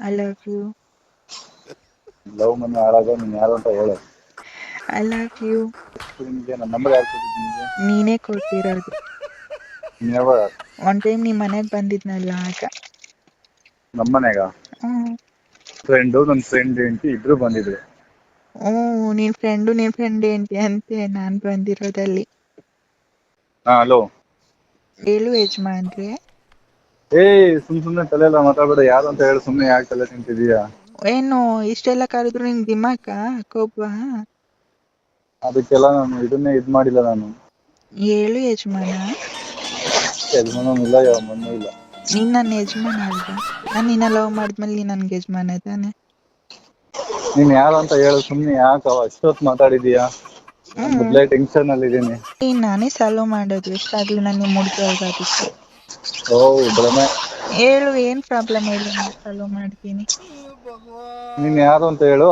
I love you. Love ಮನೆ ಹಾಳಾಗ ನೀನ್ ಯಾರು ಅಂತ ಹೇಳು. I love you. ನಿಮ್ಗೆ ನನ್ನ ನಂಬರ್ ಯಾರು ಕೊಟ್ಟಿದ್ದು ನಿಮ್ಗೆ? ನೀನೇ ಕೊಟ್ಟಿರೋದು. ಯಾವಾಗ? ಒನ್ ಟೈಮ್ ನಿಮ್ ಮನೆಗ್ ಬಂದಿದ್ನಲ್ಲ ಆಗ. ನಮ್ಮನೆಗ? ಫ್ರೆಂಡು ನನ್ನ ಫ್ರೆಂಡ್ ಹೆಂಡತಿ ಇಬ್ರು ಬಂದಿದ್ರು. ನಿನ್ ಫ್ರೆಂಡ್ ఏంటి ಅಂತೆ ನಾನ್ ಬಂದಿರೋದಲ್ಲಿ. ಹಲೋ ಹೇಳು ಯಜಮಾನ್ರೆ. ಸುಮ್ನೆ ತಲೆ ಎಲ್ಲ ಮಾತಾಡ್ಬೇಡ. ಯಾರು ಅಂತ ಹೇಳು. ಸುಮ್ನೆ ಯಾಕೆ ತಲೆ ತಿಂತಿದೀಯಾ? ಏನು ಇಷ್ಟೆಲ್ಲ ಕರೆದ್ರು ನಿಂಗೆ ದಿಮಾಕ ಕೋಪ? ಅದಕ್ಕೆಲ್ಲ ನಾನು ಇದನ್ನೇ ಮಾಡಿಲ್ಲ ನಾನು. ಹೇಳು ಯಜಮಾನ. ಯಜಮಾನನೂ ಇಲ್ಲ ಯಜಮಾನನೂ ಇಲ್ಲ. ನೀನ್ ನನ್ನ ಯಜಮಾನ ಅಲ್ವಾ? ನಾನು ನಿನ್ನ ಲವ್ ಮಾಡಿದ್ಮೇಲೆ ನೀನ್ ನನ್ಗೆ ಯಜಮಾನ ತಾನೆ. ನೀನ್ ಯಾರು ಅಂತ ಹೇಳು. ಸುಮ್ನೆ ಯಾಕೆ ಅಷ್ಟೊತ್ತು ಮಾತಾಡಿದೀಯಾ? ಮೊದ್ಲೇ ಟೆನ್ಷನ್ ಅಲ್ಲಿ ಇದೀನಿ. ನಾನೇ ಸಾಲ್ವ್ ಮಾಡೋದು ಎಷ್ಟಾಗ್ಲಿ ನಾನು ನಿಮ್ ಹುಡ್ಗಿ ಅಲ್ವಾ ಅದಕ್ಕೆ. ಭ್ರಮೆ. ಹೇಳು ಏನ್ ಪ್ರಾಬ್ಲಮ್ ಹೇಳು, ನಾನು ಸಾಲ್ವ್ ಮಾಡ್ತೀನಿ. ನೀನ್ ಯಾರು ಅಂತ ಹೇಳು.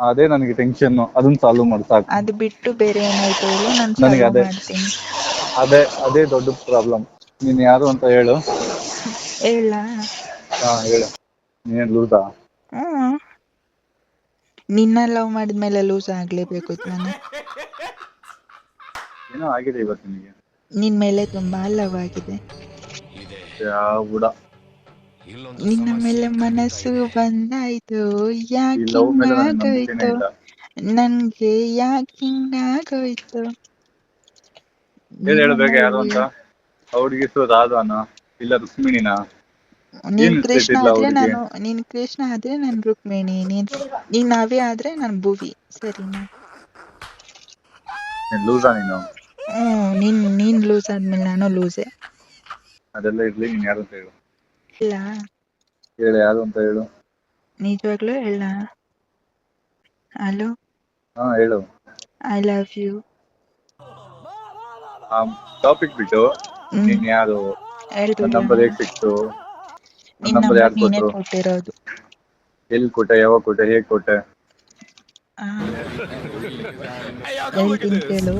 ಅದೇ ನನಗೆ ಟೆನ್ಷನ್. ಅದನ್ನ ಸಾಲ್ವ್ ಮಾಡಿ ಸಾಕು. ಅದು ಬಿಟ್ಟು ಬೇರೆ ಏನಾಯ್ತು ಹೇಳು, ನಾನು ನನಗೆ ಸಾಲ್ವ್ ಮಾಡ್ತೀನಿ. ಅದೇ ದೊಡ್ಡ ಪ್ರಾಬ್ಲಮ್. ನೀನ್ ಯಾರು ಅಂತ ಹೇಳು. ಹೇಳ? ಹೇಳು. ನೀನ್ ಲೂಸಾ? ನಿನ್ನ ಲವ್ ಮಾಡಿದ್ಮೇಲೆ ಲೂಸ್ ಆಗ್ಲೇಬೇಕು ತಾನೆ. ಏನೋ ಆಗಿದೆ ಇವತ್ತು ನಿನಗೆ. ನಿನ್ ಮೇಲೆ ತುಂಬಾ ಲವ್ ಆಗಿದೆ. ನಿನ್ನ ಮೇಲೆ ಮನಸ್ಸು ಬಂದಾಯ್ತು, ಯಾಕಿಂಗಾಗೋಯ್ತು ನನ್ಗೆ, ಯಾಕಿಂಗಾಗೋಯ್ತು. ಹೇಳು ಬೇಗ ಯಾರು ಅಂತ. ಹುಡುಗಿ ಹೆಸರು ರಾಧಾನ ಇಲ್ಲ ರುಕ್ಮಿಣಿನ? ನೀನ್ ಕೃಷ್ಣ ಆದ್ರೆ ನಾನು ರುಕ್ಮಿಣಿ, ನೀನ್ ನಾವೇ ಆದ್ರೆ ನಾನು ಭುವಿ. ಸರಿನಾ? ಲೂಸಾ ನೀನು? ನೀನ್ ಲೂಸ್ ಆದ್ಮೇಲೆ ನಾನು ಲೂಸೆ. ಅದೆಲ್ಲ ಇರ್ಲಿ. ನೀನ್ ಯಾರು ಅಂತ ಹೇಳು. ಇಲ್ಲ ಹೇಳು ಯಾರು ಅಂತ ಹೇಳು. ನಿಜವಾಗ್ಲೂ ಹೇಳ? ಹಲೋ ಹೇಳು. I love you. ಟಾಪಿಕ್ ಬಿಟ್ಟು ನೀನ್ ಯಾರು, ನನ್ನ ನಂಬರ್ ಹೇಗ್ ಸಿಕ್ತು, ನನ್ನ ನಂಬರ್ ಯಾರು ನೀನೇ ಕೊಟ್ರು, ಕೊಟ್ಟಿರೋದು. ಎಲ್ಲಿ ಕೊಟ್ಟೆ, ಯಾವಾಗ ಕೊಟ್ಟೆ, ಹೇಗ್ ಕೊಟ್ಟೆ? ಹೇಳ್ತೀನಿ ಕೇಳು.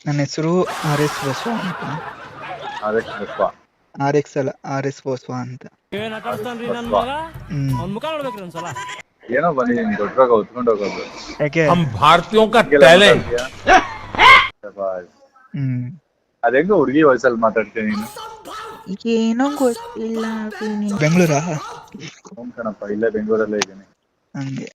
ನನ್ನ ಹೆಸರು RS ಬಸವ ಅಂತ. RX ಅಲ್ಲ, RS ಬಸವ ಅಂತ. ಏನೋ ಬಂದಿದ್ದೀನಿ ದೊಡ್ಡವಾಗ ಹೊತ್ಕೊಂಡು ಹೋಗೋದು. ಯಾಕೆ? ಅದ್ ಹೆಂಗ ಹುಡುಗಿ ವಯಸ್ಸಲ್ಲಿ ಮಾತಾಡ್ತೀನಿ ನೀನು? ಏನೋ ಗೊತ್ತಿಲ್ಲ. ಬೆಂಗಳೂರಾ? ಕಣಪ್ಪ, ಇಲ್ಲೇ ಬೆಂಗಳೂರಲ್ಲೇ ಇದ್ದೀನಿ. ಹಂಗೆ